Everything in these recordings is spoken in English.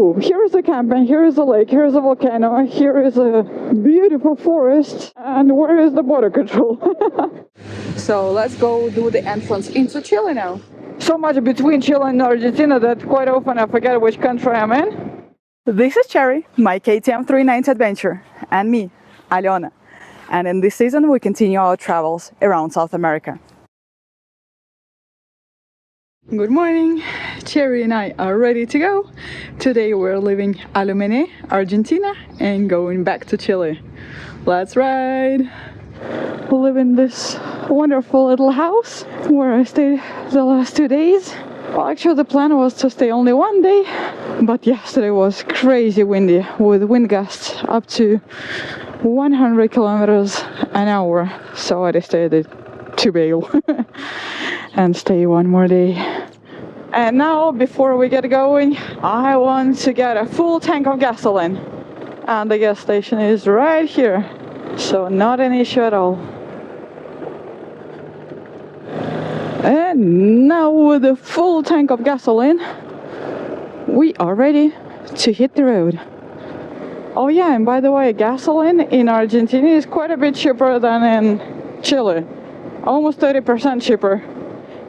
Ooh, here is a camping, here is a lake, here is a volcano, here is a beautiful forest, and where is the border control? So let's go do the entrance into Chile now. So much between Chile and Argentina that quite often I forget which country I'm in. This is Cherry, my KTM 390 adventure, and me, Aliona. And in this season we continue our travels around South America. Good morning, Cherry and I are ready to go. Today we're leaving Aluminé, Argentina, and going back to Chile. Let's ride! We live in this wonderful little house where I stayed the last 2 days. Well, actually the plan was to stay only 1 day, but yesterday was crazy windy with wind gusts up to 100 kilometers an hour, so I decided to bail and stay 1 more day. And now, before we get going, I want to get a full tank of gasoline, and the gas station is right here, so not an issue at all. And now with a full tank of gasoline, we are ready to hit the road. Oh yeah, and by the way, gasoline in Argentina is quite a bit cheaper than in Chile. Almost 30% cheaper.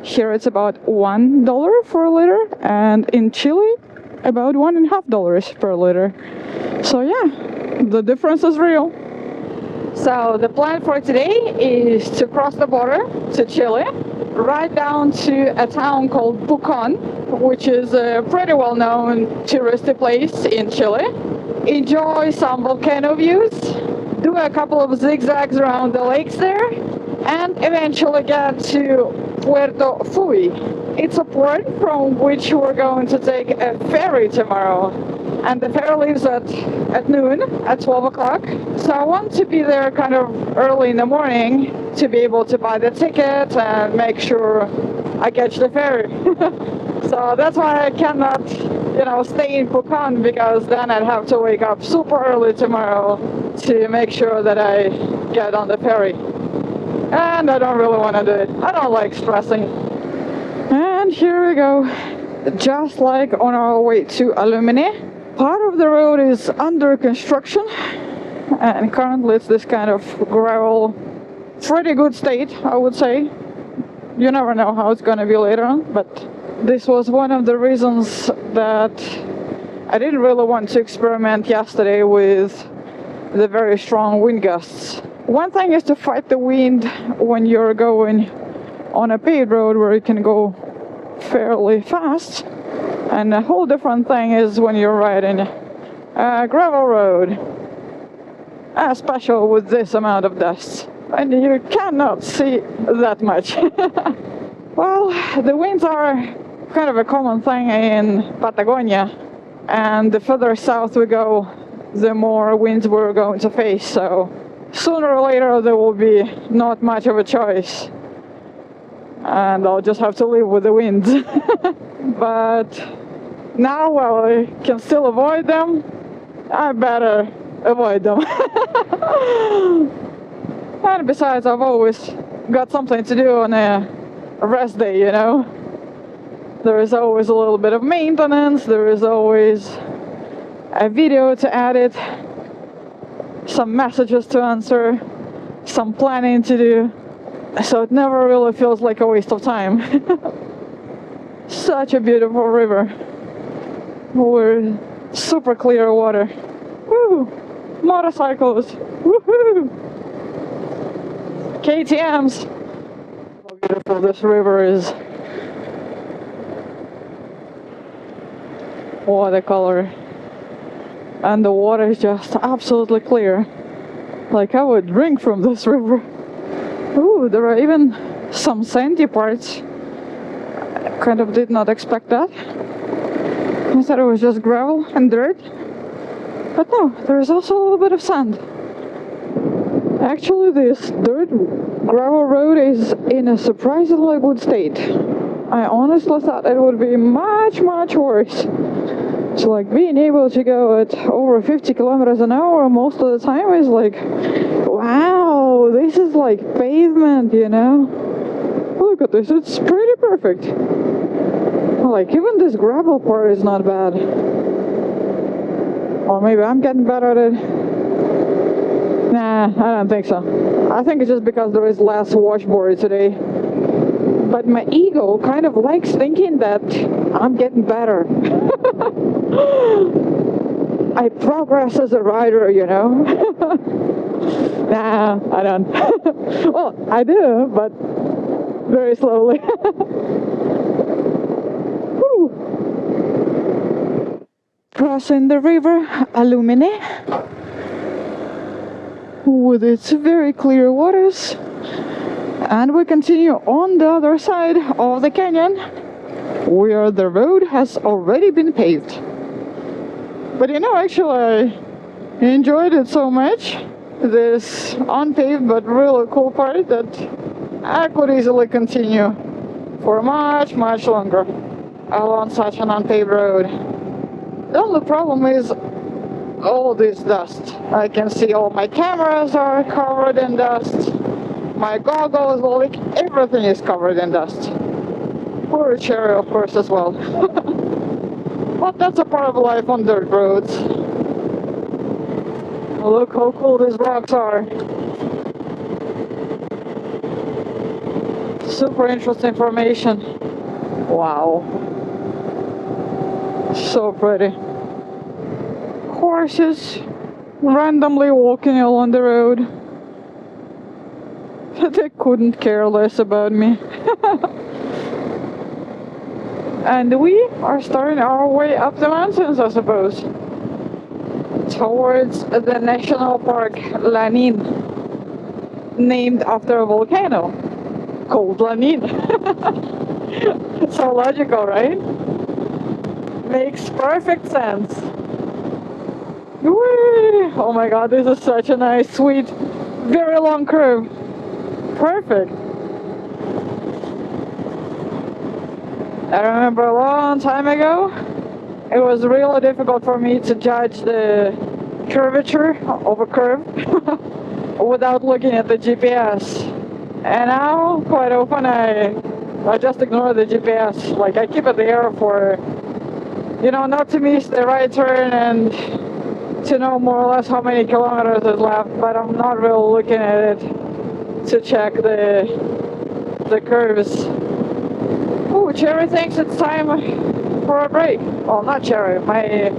Here it's about $1 for a liter, and in Chile about $1.50 per liter. So yeah, the difference is real. So the plan for today is to cross the border to Chile, right down to a town called Pucón, which is a pretty well-known touristy place in Chile. Enjoy some volcano views, do a couple of zigzags around the lakes there, and eventually get to Puerto Fuy. It's a port from which we're going to take a ferry tomorrow, and the ferry leaves at noon, at 12 o'clock. So I want to be there kind of early in the morning to be able to buy the ticket and make sure I catch the ferry. So that's why I cannot, stay in Pucón, because then I'd have to wake up super early tomorrow to make sure that I get on the ferry. And I don't really want to do it. I don't like stressing. And here we go. Just like on our way to Aluminé, part of the road is under construction, and currently it's this kind of gravel, pretty good state, I would say. You never know how it's going to be later on, but this was one of the reasons that I didn't really want to experiment yesterday with the very strong wind gusts. One thing is to fight the wind when you're going on a paved road where you can go fairly fast, and a whole different thing is when you're riding a gravel road, especially with this amount of dust, and you cannot see that much. Well, the winds are kind of a common thing in Patagonia, and the further south we go, the more winds we're going to face, so sooner or later there will be not much of a choice, and I'll just have to live with the winds. But now, while I can still avoid them, I better avoid them. And besides, I've always got something to do on a rest day, There is always a little bit of maintenance, there is always a video to edit, some messages to answer, some planning to do, so it never really feels like a waste of time. Such a beautiful river with super clear water. Woo! Motorcycles! Woohoo! KTMs! How beautiful this river is. Watercolor. And the water is just absolutely clear. Like I would drink from this river. Ooh, there are even some sandy parts. I kind of did not expect that. I thought it was just gravel and dirt. But no, there is also a little bit of sand. Actually, this dirt gravel road is in a surprisingly good state. I honestly thought it would be much, much worse. So like being able to go at over 50 kilometers an hour most of the time is like, wow, this is like pavement, Look at this, it's pretty perfect. Like even this gravel part is not bad. Or maybe I'm getting better at it. Nah, I don't think so. I think it's just because there is less washboard today. But my ego kind of likes thinking that I'm getting better. I progress as a rider, you know. Nah, I don't. Well, I do, but very slowly. Woo. Crossing the river Aluminé with its very clear waters, and we continue on the other side of the canyon where the road has already been paved. But you know, actually I enjoyed it so much, this unpaved but really cool part, that I could easily continue for much longer along such an unpaved road. The only problem is all this dust. I can see all my cameras are covered in dust. My goggles, like everything is covered in dust. Poor Cherry, of course, as well. But that's a part of life on dirt roads. Look how cool these rocks are. Super interesting formation. Wow. So pretty. Horses randomly walking along the road. They couldn't care less about me. And we are starting our way up the mountains, I suppose, towards the national park Lanín, named after a volcano called Lanín. So logical, right? Makes perfect sense. Whee! Oh my god, this is such a nice, sweet, very long curve. Perfect. I remember a long time ago, it was really difficult for me to judge the curvature of a curve without looking at the GPS. And now, quite often, I just ignore the GPS. Like, I keep it there for, you know, not to miss the right turn and to know more or less how many kilometers is left, but I'm not really looking at it to check the curves. Oh, Cherry thinks it's time for a break. Well, not Cherry, my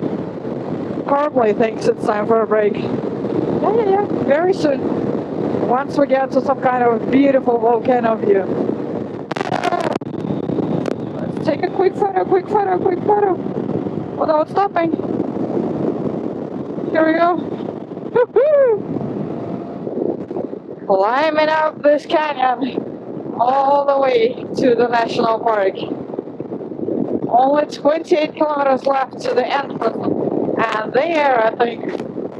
CarPlay thinks it's time for a break. Yeah, very soon. Once we get to some kind of beautiful volcano view. Let's take a quick photo, without stopping. Here we go. Woohoo! Climbing up this canyon all the way to the national park. Only 28 kilometers left to the entrance, and there I think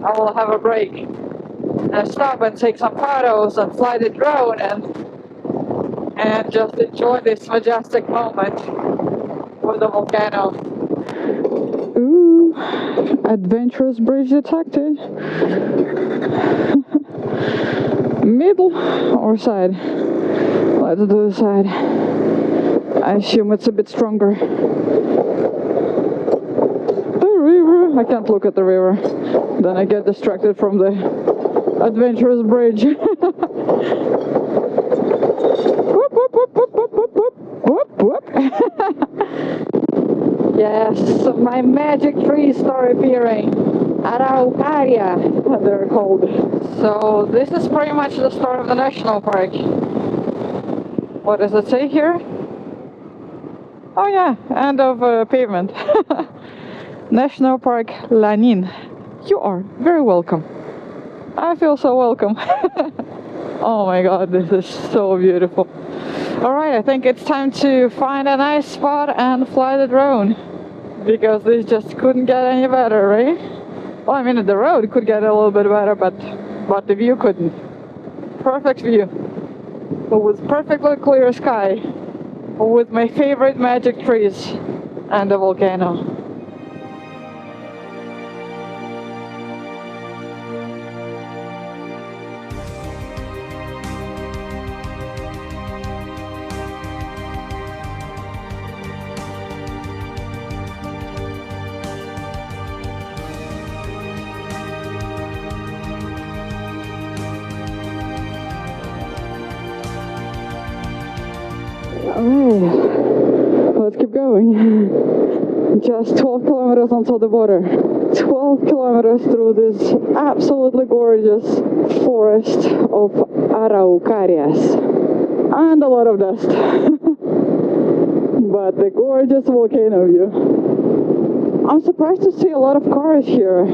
I will have a break and stop and take some photos and fly the drone and just enjoy this majestic moment with the volcano. Ooh, adventurous bridge detected. Middle or side? Let's do the side. I assume it's a bit stronger. The river. I can't look at the river. Then I get distracted from the adventurous bridge. Whoop, whoop, whoop, whoop, whoop, whoop, whoop, whoop, whoop. Yes, my magic trees start appearing. Araucaria, they're called. So this is pretty much the start of the national park. What does it say here? Oh yeah, end of pavement. National Park Lanín. You are very welcome. I feel so welcome. Oh my god, this is so beautiful. Alright, I think it's time to find a nice spot and fly the drone. Because this just couldn't get any better, right? Well, I mean, the road could get a little bit better, but the view couldn't. Perfect view. With perfectly clear sky. With my favorite magic trees. And the volcano. Alright, let's keep going. Just 12 kilometers until the border. 12 kilometers through this absolutely gorgeous forest of Araucarias. And a lot of dust. But the gorgeous volcano view. I'm surprised to see a lot of cars here.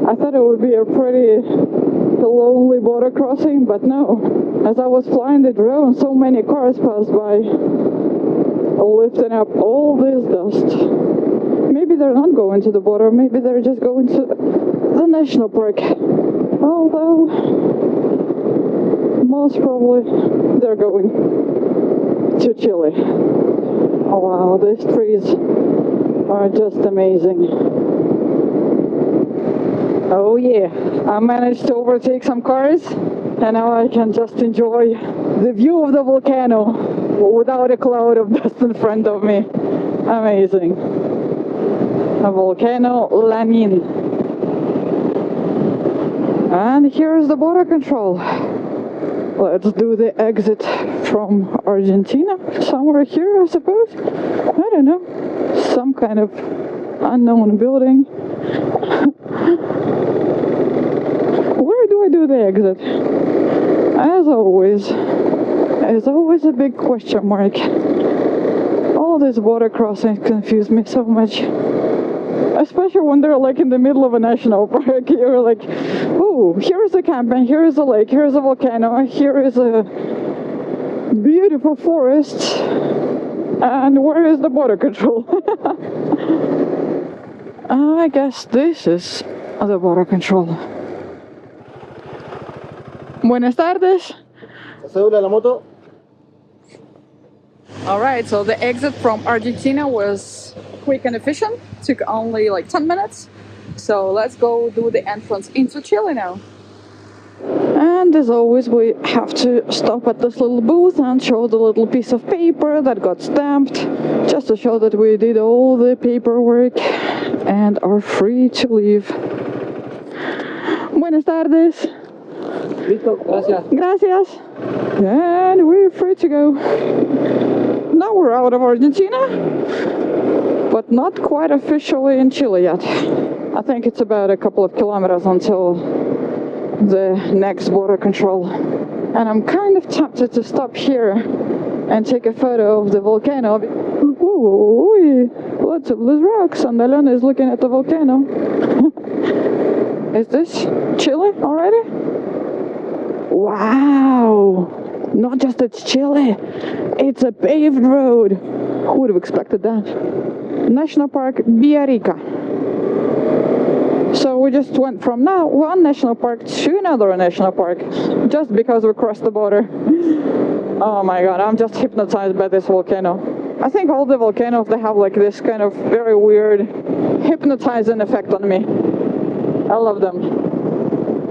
I thought it would be a pretty lonely border crossing, but no. As I was flying the drone, so many cars passed by, lifting up all this dust. Maybe they're not going to the border, maybe they're just going to the national park. Although, most probably they're going to Chile. Oh wow, these trees are just amazing. Oh yeah, I managed to overtake some cars, and now I can just enjoy the view of the volcano without a cloud of dust in front of me. Amazing. A volcano Lanín. And here's the border control. Let's do the exit from Argentina. Somewhere here, I suppose. I don't know. Some kind of unknown building. Where do I do the exit? As always a big question mark. All these border crossings confuse me so much. Especially when they're like in the middle of a national park. You're like, oh, here's a camping, here's a lake, here's a volcano, here is a beautiful forest. And where is the border control? I guess this is the border control. Buenas tardes. Cédula la moto. Alright, so the exit from Argentina was quick and efficient. Took only like 10 minutes. So let's go do the entrance into Chile now. And as always, we have to stop at this little booth and show the little piece of paper that got stamped, just to show that we did all the paperwork and are free to leave. Buenas tardes. Listo, gracias. Gracias. And we're free to go. Now we're out of Argentina, but not quite officially in Chile yet. I think it's about a couple of kilometers until the next border control. And I'm kind of tempted to stop here and take a photo of the volcano. Ooh, lots of loose rocks, and Alena is looking at the volcano. Is this Chile already? Wow! Not just it's Chile, it's a paved road. Who would have expected that? National Park Villarrica. So we just went from now one national park to another national park, just because we crossed the border. Oh my god, I'm just hypnotized by this volcano. I think all the volcanoes, they have like this kind of very weird hypnotizing effect on me. I love them.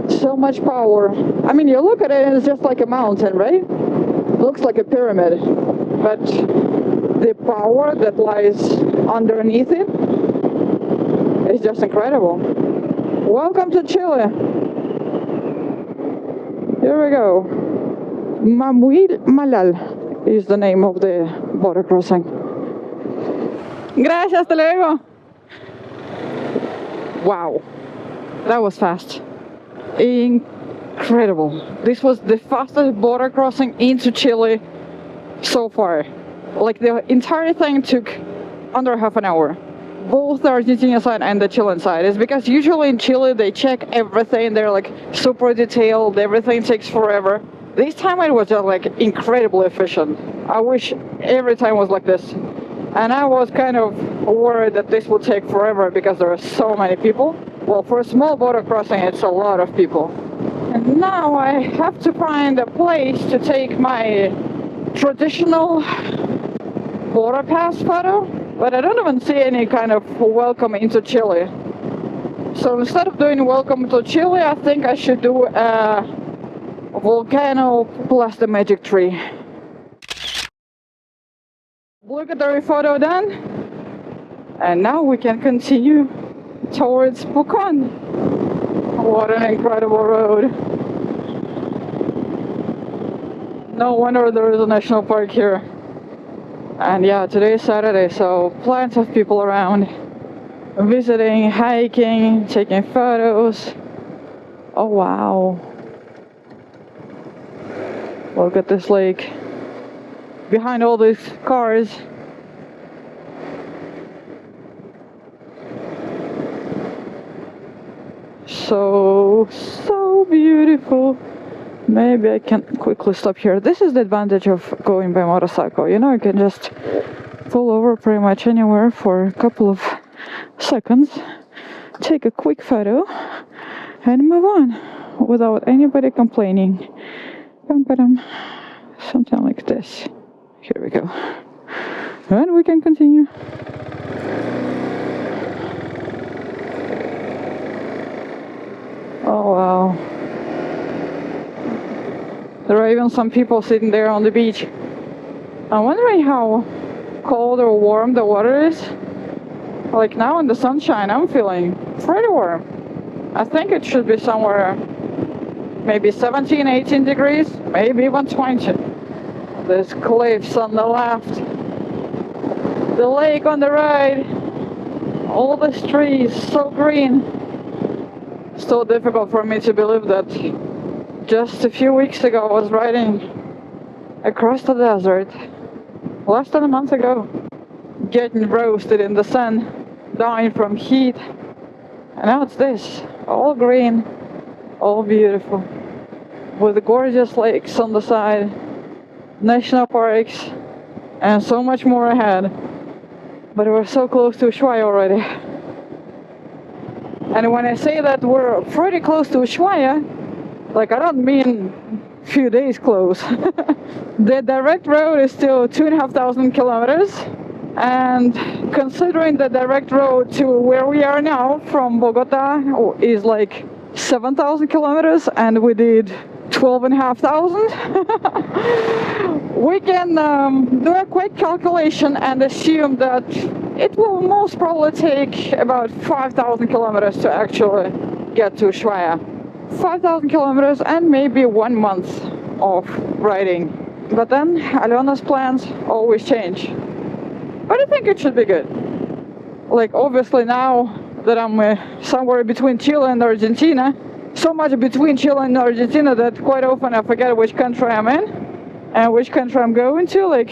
So much power. I mean, you look at it and it's just like a mountain, right? It looks like a pyramid. But the power that lies underneath it is just incredible. Welcome to Chile. Here we go. Mamuil Malal is the name of the border crossing. Gracias, hasta luego. Wow. That was fast. Incredible. This was the fastest border crossing into Chile so far. Like the entire thing took under half an hour. Both the Argentinian side and the Chilean side. It's because usually in Chile they check everything. They're like super detailed. Everything takes forever. This time it was just like incredibly efficient. I wish every time was like this. And I was kind of worried that this would take forever because there are so many people. Well, for a small border crossing, it's a lot of people. And now I have to find a place to take my traditional border pass photo, but I don't even see any kind of welcome into Chile. So instead of doing welcome to Chile, I think I should do a volcano plus the magic tree. Obligatory photo done. And now we can continue towards Pucón. What an incredible road. No wonder there is a national park here. And yeah, today is Saturday, so plenty of people around, visiting, hiking, taking photos. Oh wow. Look at this lake. Behind all these cars. So beautiful. Maybe I can quickly stop here. This is the advantage of going by motorcycle. You know, you can just pull over pretty much anywhere for a couple of seconds, take a quick photo, and move on without anybody complaining. Something like this. Here we go. And we can continue. Oh wow. There are even some people sitting there on the beach. I'm wondering how cold or warm the water is. Like now in the sunshine, I'm feeling pretty warm. I think it should be somewhere maybe 17, 18 degrees, maybe even 20. There's cliffs on the left, the lake on the right, all these trees, so green. So difficult for me to believe that just a few weeks ago I was riding across the desert, less than a month ago, getting roasted in the sun, dying from heat, and now it's this, all green, all beautiful, with gorgeous lakes on the side, national parks, and so much more ahead. But we're so close to Ushuaia already. And when I say that we're pretty close to Ushuaia, like I don't mean few days close. The direct road is still 2,500 kilometers. And considering the direct road to where we are now from Bogota is like 7,000 kilometers, and we did 12,500. We can do a quick calculation and assume that it will most probably take about 5,000 kilometers to actually get to Ushuaia. 5,000 kilometers and maybe 1 month of riding. But then Alena's plans always change. But I think it should be good. Like obviously now that I'm somewhere between Chile and Argentina, so much between Chile and Argentina that quite often I forget which country I'm in and which country I'm going to. Like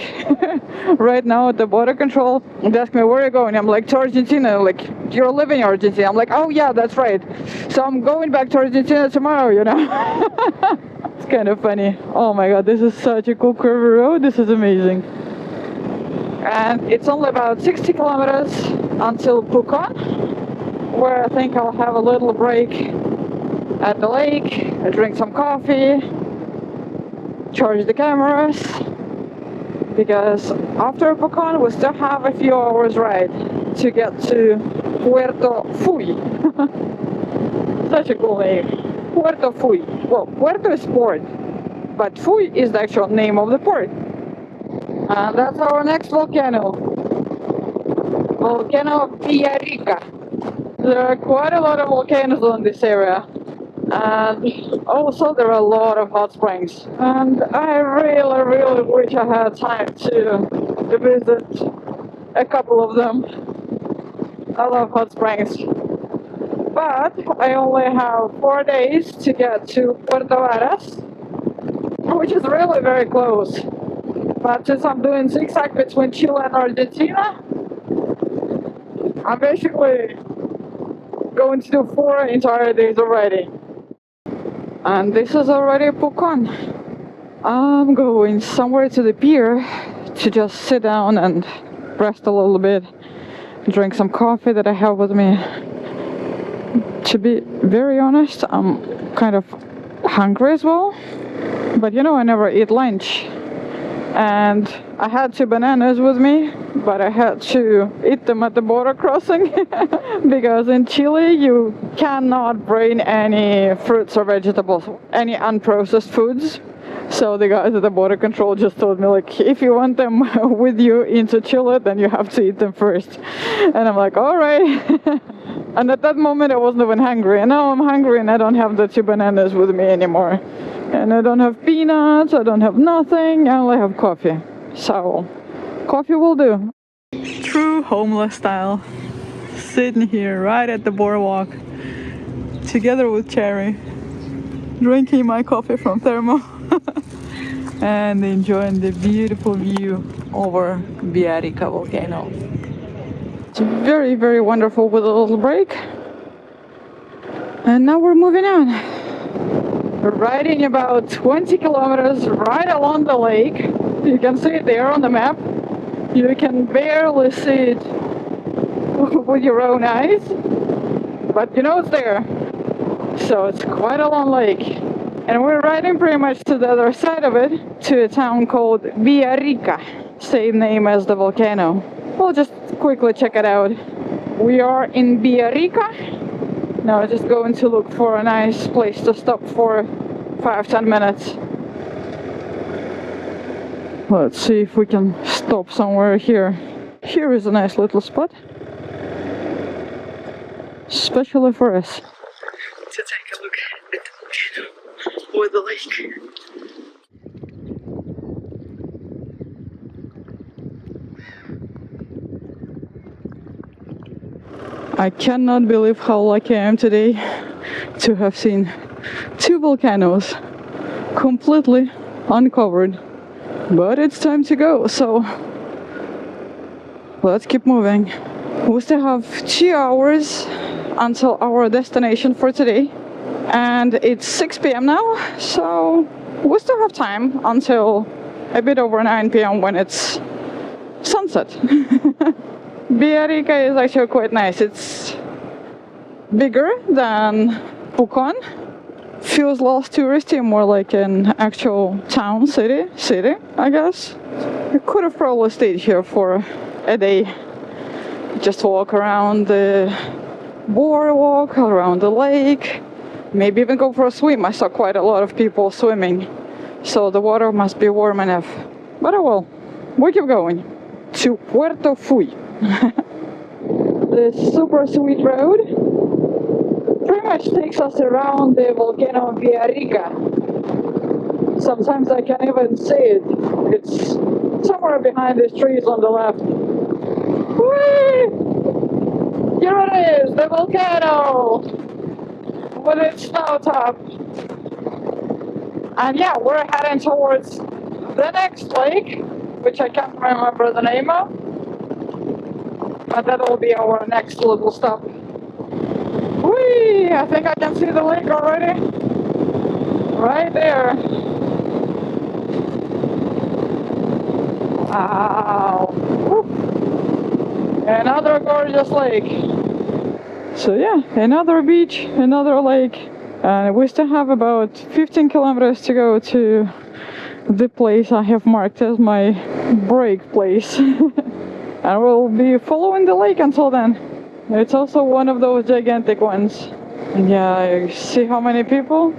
right now at the border control, they ask me where are you going. I'm like, to Argentina. Like, you're living in Argentina. I'm like, oh yeah, that's right. So I'm going back to Argentina tomorrow, you know. It's kind of funny. Oh my god, this is such a cool curvy road. This is amazing. And it's only about 60 kilometers until Pucón, where I think I'll have a little break at the lake, drink some coffee, charge the cameras, because after Pucón we still have a few hours ride to get to Puerto Fuy. Such a cool name. Puerto Fuy. Well, Puerto is port, but Fuy is the actual name of the port. And that's our next volcano. Volcano Villarrica. There are quite a lot of volcanoes in this area. And also there are a lot of hot springs. And I really wish I had time to visit a couple of them. I love hot springs. But I only have 4 days to get to Puerto Varas, which is really very close. But since I'm doing zigzag between Chile and Argentina, I'm basically going to do 4 entire days already. And this is already Pucón. I'm going somewhere to the pier to just sit down and rest a little bit, drink some coffee that I have with me. To be very honest, I'm kind of hungry as well. But you know, I never eat lunch. And I had 2 bananas with me, but I had to eat them at the border crossing because in Chile you cannot bring any fruits or vegetables, any unprocessed foods. So the guys at the border control just told me, like, if you want them with you into Chile, then you have to eat them first. And I'm like, all right. And at that moment I wasn't even hungry, and now I'm hungry and I don't have the 2 bananas with me anymore. And I don't have peanuts, I don't have nothing, I only have coffee. So Coffee will do. True homeless style. Sitting here right at the boardwalk together with Cherry, drinking my coffee from thermo and enjoying the beautiful view over Villarrica Volcano. It's very, very wonderful with a little break. And now we're moving on. We're riding about 20 kilometers right along the lake. You can see it there on the map. You can barely see it with your own eyes, but you know it's there. So it's quite a long lake. And we're riding pretty much to the other side of it, to a town called Villarrica, same name as the volcano. We'll just quickly check it out. We are in Villarrica. Now just going to look for a nice place to stop for 5-10 minutes. Let's see if we can stop somewhere here. Here is a nice little spot, especially for us to take a look at the volcano or the lake. I cannot believe how lucky I am today to have seen 2 volcanoes completely uncovered. But it's time to go, so let's keep moving. We still have 2 hours until our destination for today, and it's 6 p.m. now, so we still have time until a bit over 9 p.m. when it's sunset. Villarrica is actually quite nice. It's bigger than Pucón. Feels less touristy, more like an actual town, city, I guess. I could have probably stayed here for a day. Just walk around the boardwalk, around the lake, maybe even go for a swim. I saw quite a lot of people swimming, so the water must be warm enough. But oh well, we keep going to Puerto Fuy. This super sweet road pretty much takes us around the volcano Villarrica. Sometimes I can't even see it. It's somewhere behind these trees on the left. Whee! Here it is, the volcano with its snow top. And yeah, we're heading towards the next lake, which I can't remember the name of, but that will be our next little stop. Whee! I think I can see the lake already. Right there. Wow. Woo. Another gorgeous lake. So yeah, another beach, another lake. And we still have about 15 kilometers to go to the place I have marked as my break place. And we'll be following the lake until then. It's also one of those gigantic ones. And yeah, you see how many people?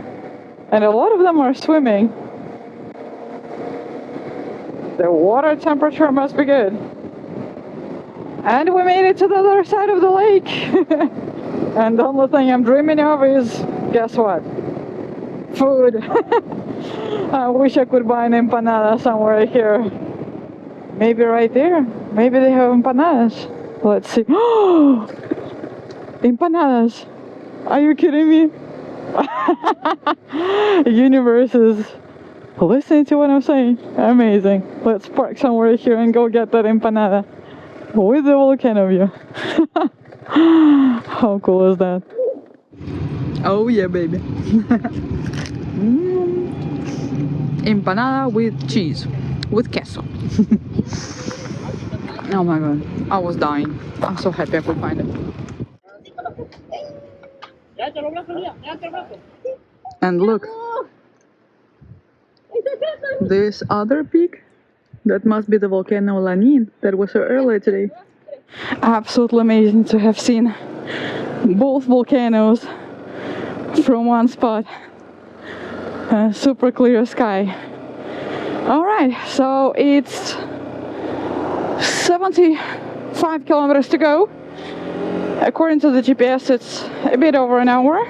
And a lot of them are swimming. The water temperature must be good. And we made it to the other side of the lake. And the only thing I'm dreaming of is, guess what? Food. I wish I could buy an empanada somewhere here. Maybe right there. Maybe they have empanadas. Let's see. Oh! Empanadas! Are you kidding me? Universe is listening to what I'm saying. Amazing. Let's park somewhere here and go get that empanada with the volcano view. How cool is that? Oh yeah, baby. Empanada with cheese, with queso. Oh my god, I was dying. I'm so happy I could find it. And look, this other peak, that must be the volcano Lanín that was so earlier today. Absolutely amazing to have seen both volcanoes from one spot. Super clear sky. Alright, so it's 75 kilometers to go. According to the GPS, it's a bit over an hour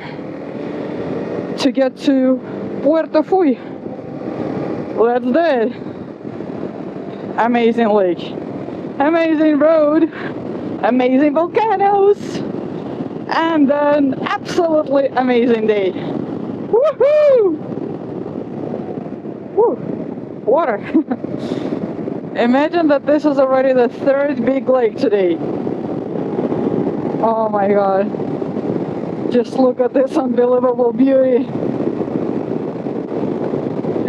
to get to Puerto Fuy. Let's do it. Amazing lake. amazing road, amazing volcanoes, and an absolutely amazing day. Woohoo! Woo! Water. Imagine that this is already the third big lake today. Oh my god. Just look at this unbelievable beauty.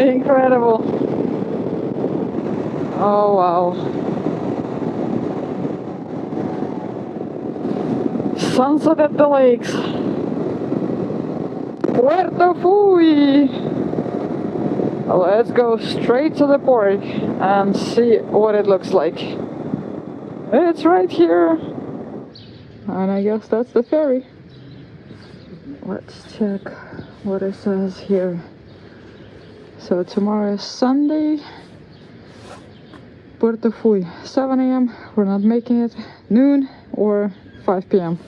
Incredible. Oh wow. Sunset at the lakes. Puerto Fuy. Let's go straight to the port and see what it looks like. It's right here. And I guess that's the ferry. Let's check what it says here. So tomorrow is Sunday. Puerto Fuy, 7 a.m. We're not making it. Noon or 5 p.m.